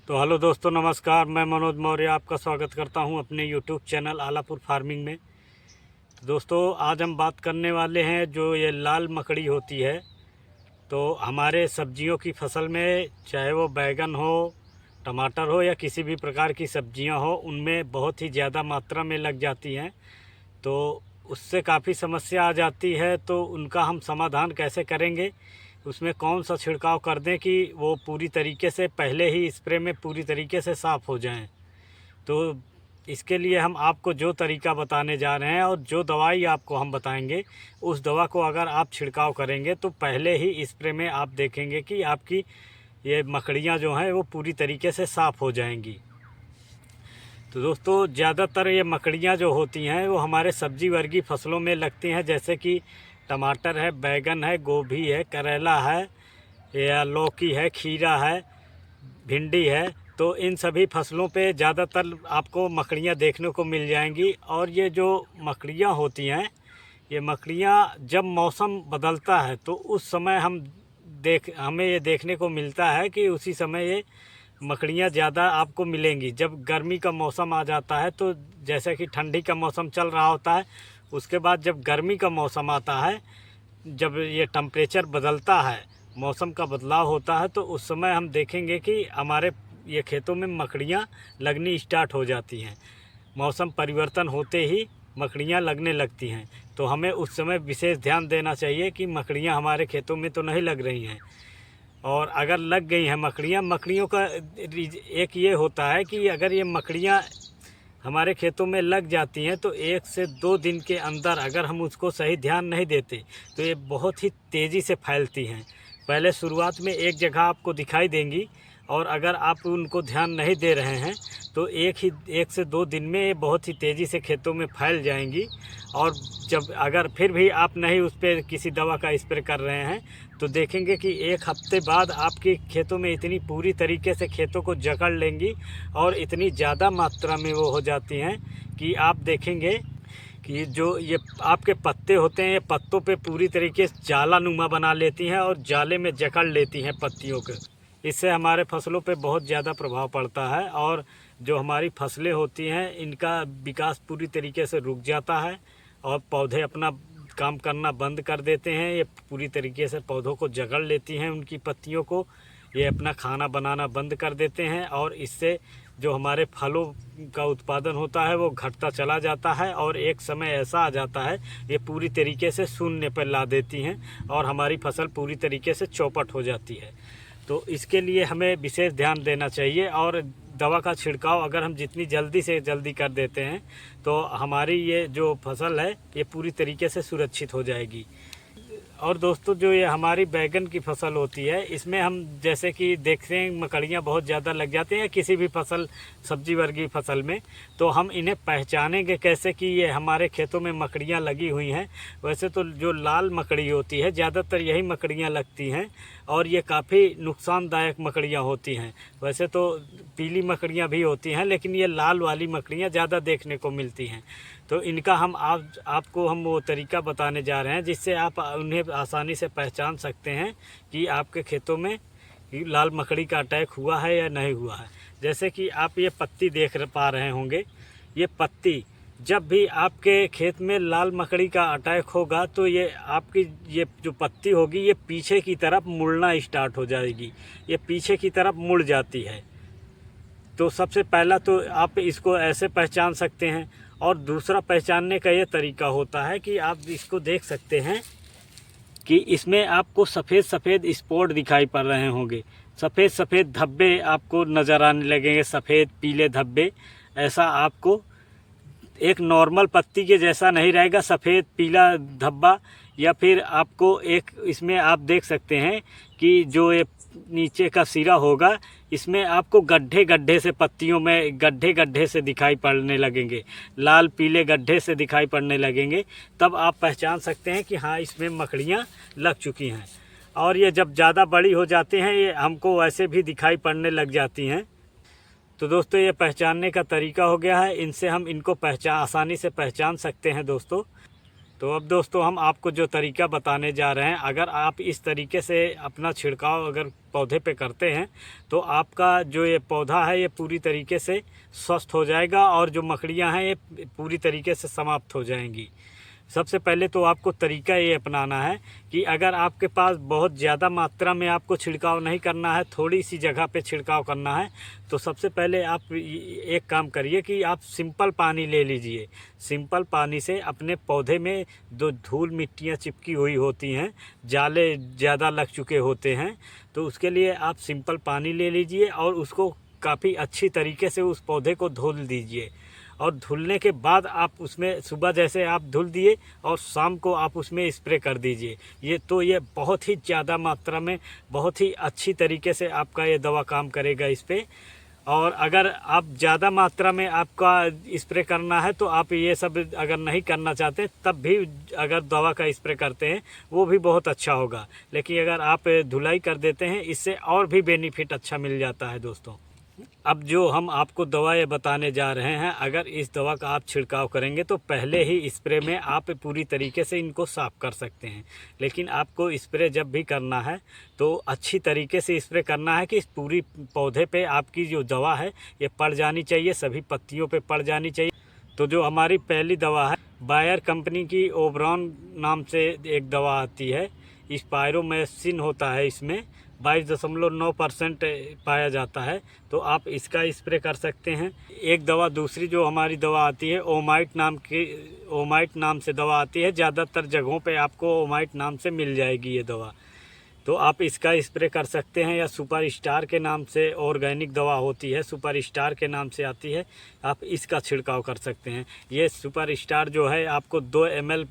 तो हेलो दोस्तों, नमस्कार। मैं मनोज मौर्य आपका स्वागत करता हूं अपने यूट्यूब चैनल आलापुर फार्मिंग में। तो दोस्तों, आज हम बात करने वाले हैं जो ये लाल मकड़ी होती है। तो हमारे सब्जियों की फसल में, चाहे वो बैगन हो, टमाटर हो या किसी भी प्रकार की सब्जियां हो, उनमें बहुत ही ज़्यादा मात्रा में लग जाती हैं। तो उससे काफ़ी समस्या आ जाती है। तो उनका हम समाधान कैसे करेंगे, उसमें कौन सा छिड़काव कर दें कि वो पूरी तरीके से पहले ही स्प्रे में पूरी तरीके से साफ़ हो जाएं। तो इसके लिए हम आपको जो तरीका बताने जा रहे हैं और जो दवाई आपको हम बताएंगे, उस दवा को अगर आप छिड़काव करेंगे तो पहले ही स्प्रे में आप देखेंगे कि आपकी ये मकड़ियाँ जो हैं वो पूरी तरीके से साफ़ हो जाएंगी। तो दोस्तों, ज़्यादातर ये मकड़ियाँ जो होती हैं वो हमारे सब्जी वर्गीय फसलों में लगती हैं, जैसे कि टमाटर है, बैगन है, गोभी है, करेला है या लौकी है, खीरा है, भिंडी है। तो इन सभी फसलों पे ज़्यादातर आपको मकड़ियाँ देखने को मिल जाएंगी। और ये जो मकड़ियाँ होती हैं, ये मकड़ियाँ जब मौसम बदलता है तो उस समय हमें ये देखने को मिलता है कि उसी समय ये मकड़ियाँ ज़्यादा आपको मिलेंगी। जब गर्मी का मौसम आ जाता है, तो जैसे कि ठंडी का मौसम चल रहा होता है, उसके बाद जब गर्मी का मौसम आता है, जब ये टेम्परेचर बदलता है, मौसम का बदलाव होता है, तो उस समय हम देखेंगे कि हमारे ये खेतों में मकड़ियाँ लगनी स्टार्ट हो जाती हैं। मौसम परिवर्तन होते ही मकड़ियाँ लगने लगती हैं। तो हमें उस समय विशेष ध्यान देना चाहिए कि मकड़ियाँ हमारे खेतों में तो नहीं लग रही हैं। और अगर लग गई हैं मकड़ियों का एक ये होता है कि अगर ये मकड़ियाँ हमारे खेतों में लग जाती हैं तो 1 से 2 दिन के अंदर अगर हम उसको सही ध्यान नहीं देते तो ये बहुत ही तेज़ी से फैलती हैं। पहले शुरुआत में एक जगह आपको दिखाई देंगी, और अगर आप उनको ध्यान नहीं दे रहे हैं तो 1 से 2 दिन में ये बहुत ही तेज़ी से खेतों में फैल जाएंगी। और जब अगर फिर भी आप नहीं उस पर किसी दवा का स्प्रे कर रहे हैं तो देखेंगे कि 1 हफ्ते बाद आपके खेतों में इतनी पूरी तरीके से खेतों को जकड़ लेंगी और इतनी ज़्यादा मात्रा में वो हो जाती हैं कि आप देखेंगे कि जो ये आपके पत्ते होते हैं, ये पत्तों पे पूरी तरीके से जाला नुमा बना लेती हैं और जाले में जकड़ लेती हैं पत्तियों के। इससे हमारे फसलों पे बहुत ज़्यादा प्रभाव पड़ता है और जो हमारी फसलें होती हैं, इनका विकास पूरी तरीके से रुक जाता है और पौधे अपना काम करना बंद कर देते हैं। ये पूरी तरीके से पौधों को जकड़ लेती हैं, उनकी पत्तियों को ये अपना खाना बनाना बंद कर देते हैं, और इससे जो हमारे फलों का उत्पादन होता है वो घटता चला जाता है। और एक समय ऐसा आ जाता है ये पूरी तरीके से शून्य पर ला देती हैं और हमारी फसल पूरी तरीके से चौपट हो जाती है। तो इसके लिए हमें विशेष ध्यान देना चाहिए, और दवा का छिड़काव अगर हम जितनी जल्दी से जल्दी कर देते हैं तो हमारी ये जो फसल है ये पूरी तरीके से सुरक्षित हो जाएगी। और दोस्तों, जो ये हमारी बैगन की फसल होती है, इसमें हम जैसे कि देखते हैं मकड़ियाँ बहुत ज़्यादा लग जाती हैं किसी भी फसल, सब्जी वर्गीय फसल में। तो हम इन्हें पहचानेंगे कैसे कि ये हमारे खेतों में मकड़ियाँ लगी हुई हैं। वैसे तो जो लाल मकड़ी होती है, ज़्यादातर यही मकड़ियाँ लगती हैं और ये काफ़ी नुकसानदायक मकड़ियाँ होती हैं। वैसे तो पीली मकड़ियाँ भी होती हैं, लेकिन ये लाल वाली मकड़ियाँ ज़्यादा देखने को मिलती हैं। तो इनका आपको हम वो तरीका बताने जा रहे हैं जिससे आप उन्हें आसानी से पहचान सकते हैं कि आपके खेतों में लाल मकड़ी का अटैक हुआ है या नहीं हुआ है। जैसे कि आप ये पत्ती देख पा रहे होंगे, ये पत्ती जब भी आपके खेत में लाल मकड़ी का अटैक होगा तो ये आपकी ये जो पत्ती होगी ये पीछे की तरफ मुड़ना स्टार्ट हो जाएगी, ये पीछे की तरफ मुड़ जाती है। तो सबसे पहला तो आप इसको ऐसे पहचान सकते हैं। और दूसरा पहचानने का ये तरीका होता है कि आप इसको देख सकते हैं कि इसमें आपको सफ़ेद सफ़ेद स्पॉट दिखाई पड़ रहे होंगे, सफ़ेद सफ़ेद धब्बे आपको नज़र आने लगेंगे, सफ़ेद पीले धब्बे। ऐसा आपको एक नॉर्मल पत्ती के जैसा नहीं रहेगा, सफ़ेद पीला धब्बा। या फिर आपको एक इसमें आप देख सकते हैं कि जो ये नीचे का सिरा होगा, इसमें आपको गड्ढे गड्ढे से, पत्तियों में गड्ढे गड्ढे से दिखाई पड़ने लगेंगे, लाल पीले गड्ढे से दिखाई पड़ने लगेंगे। तब आप पहचान सकते हैं कि हाँ, इसमें मकड़ियाँ लग चुकी हैं। और ये जब ज़्यादा बड़ी हो जाती हैं, ये हमको वैसे भी दिखाई पड़ने लग जाती हैं। तो दोस्तों, ये पहचानने का तरीका हो गया है, इनसे हम इनको आसानी से पहचान सकते हैं दोस्तों। तो अब दोस्तों हम आपको जो तरीका बताने जा रहे हैं, अगर आप इस तरीके से अपना छिड़काव अगर पौधे पे करते हैं तो आपका जो ये पौधा है ये पूरी तरीके से स्वस्थ हो जाएगा और जो मकड़ियां हैं ये पूरी तरीके से समाप्त हो जाएंगी। सबसे पहले तो आपको तरीका ये अपनाना है कि अगर आपके पास बहुत ज़्यादा मात्रा में आपको छिड़काव नहीं करना है, थोड़ी सी जगह पे छिड़काव करना है, तो सबसे पहले आप एक काम करिए कि आप सिंपल पानी ले लीजिए। सिंपल पानी से अपने पौधे में जो धूल मिट्टियाँ चिपकी हुई होती हैं, जाले ज़्यादा लग चुके होते हैं, तो उसके लिए आप सिंपल पानी ले लीजिए और उसको काफ़ी अच्छी तरीके से उस पौधे को धुल दीजिए। और धुलने के बाद आप उसमें सुबह जैसे आप धुल दिए और शाम को आप उसमें स्प्रे कर दीजिए। ये बहुत ही ज़्यादा मात्रा में बहुत ही अच्छी तरीके से आपका ये दवा काम करेगा इस पर। और अगर आप ज़्यादा मात्रा में आपका स्प्रे करना है तो आप ये सब अगर नहीं करना चाहते तब भी अगर दवा का स्प्रे करते हैं वो भी बहुत अच्छा होगा। लेकिन अगर आप धुलाई कर देते हैं इससे और भी बेनिफिट अच्छा मिल जाता है दोस्तों। अब जो हम आपको दवाएं बताने जा रहे हैं, अगर इस दवा का आप छिड़काव करेंगे तो पहले ही स्प्रे में आप पूरी तरीके से इनको साफ़ कर सकते हैं। लेकिन आपको स्प्रे जब भी करना है तो अच्छी तरीके से स्प्रे करना है कि इस पूरी पौधे पे आपकी जो दवा है ये पड़ जानी चाहिए, सभी पत्तियों पे पड़ जानी चाहिए। तो जो हमारी पहली दवा है, बायर कंपनी की ओबरॉन नाम से एक दवा आती है, स्पायरोमेसिन होता है, इसमें 22.9% पाया जाता है, तो आप इसका स्प्रे कर सकते हैं। एक दवा दूसरी जो हमारी दवा आती है ओमाइट नाम से दवा आती है, ज़्यादातर जगहों पे आपको ओमाइट नाम से मिल जाएगी ये दवा, तो आप इसका स्प्रे कर सकते हैं। या सुपर स्टार के नाम से ऑर्गेनिक दवा होती है, सुपर स्टार के नाम से आती है, आप इसका छिड़काव कर सकते हैं। ये सुपर स्टार जो है आपको 2 ml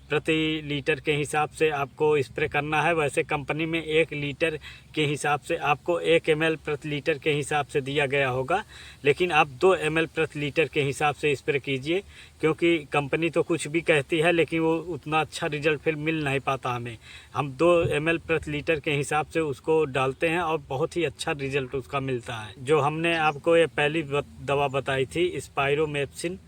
प्रति लीटर के हिसाब से आपको स्प्रे करना है। वैसे कंपनी में 1 लीटर के हिसाब से आपको 1 ml प्रति लीटर के हिसाब से दिया गया होगा, लेकिन आप 2 ml प्रति लीटर के हिसाब से स्प्रे कीजिए, क्योंकि कंपनी तो कुछ भी कहती है लेकिन वो उतना अच्छा रिजल्ट फिर मिल नहीं पाता हमें। हम 2 ml प्रति लीटर के हिसाब से उसको डालते हैं और बहुत ही अच्छा रिजल्ट उसका मिलता है। जो हमने आपको ये पहली दवा बताई थी स्पायरोमेसिन,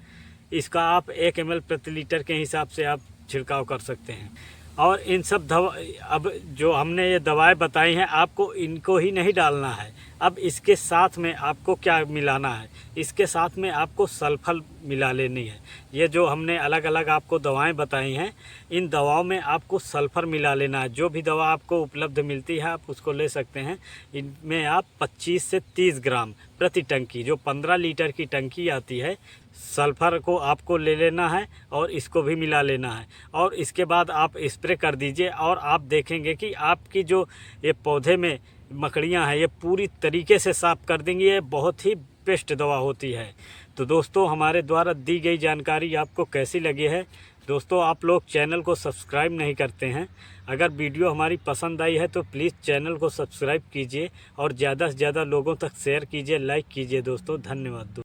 इसका आप 1 ml प्रति लीटर के हिसाब से आप छिड़काव कर सकते हैं। और इन सब दवा, अब जो हमने ये दवाएं बताई हैं आपको इनको ही नहीं डालना है, अब इसके साथ में आपको क्या मिलाना है, इसके साथ में आपको सल्फर मिला लेनी है। ये जो हमने अलग अलग आपको दवाएं बताई हैं, इन दवाओं में आपको सल्फर मिला लेना है। जो भी दवा आपको उपलब्ध मिलती है आप उसको ले सकते हैं। इनमें आप 25 से 30 ग्राम प्रति टंकी, जो 15 लीटर की टंकी आती है, सल्फर को आपको ले लेना है और इसको भी मिला लेना है। और इसके बाद आप स्प्रे कर दीजिए और आप देखेंगे कि आपकी जो ये पौधे में मकड़ियां हैं ये पूरी तरीके से साफ़ कर देंगी। ये बहुत ही बेस्ट दवा होती है। तो दोस्तों, हमारे द्वारा दी गई जानकारी आपको कैसी लगी है? दोस्तों, आप लोग चैनल को सब्सक्राइब नहीं करते हैं। अगर वीडियो हमारी पसंद आई है तो प्लीज़ चैनल को सब्सक्राइब कीजिए और ज़्यादा से ज़्यादा लोगों तक शेयर कीजिए, लाइक कीजिए। दोस्तों, धन्यवाद।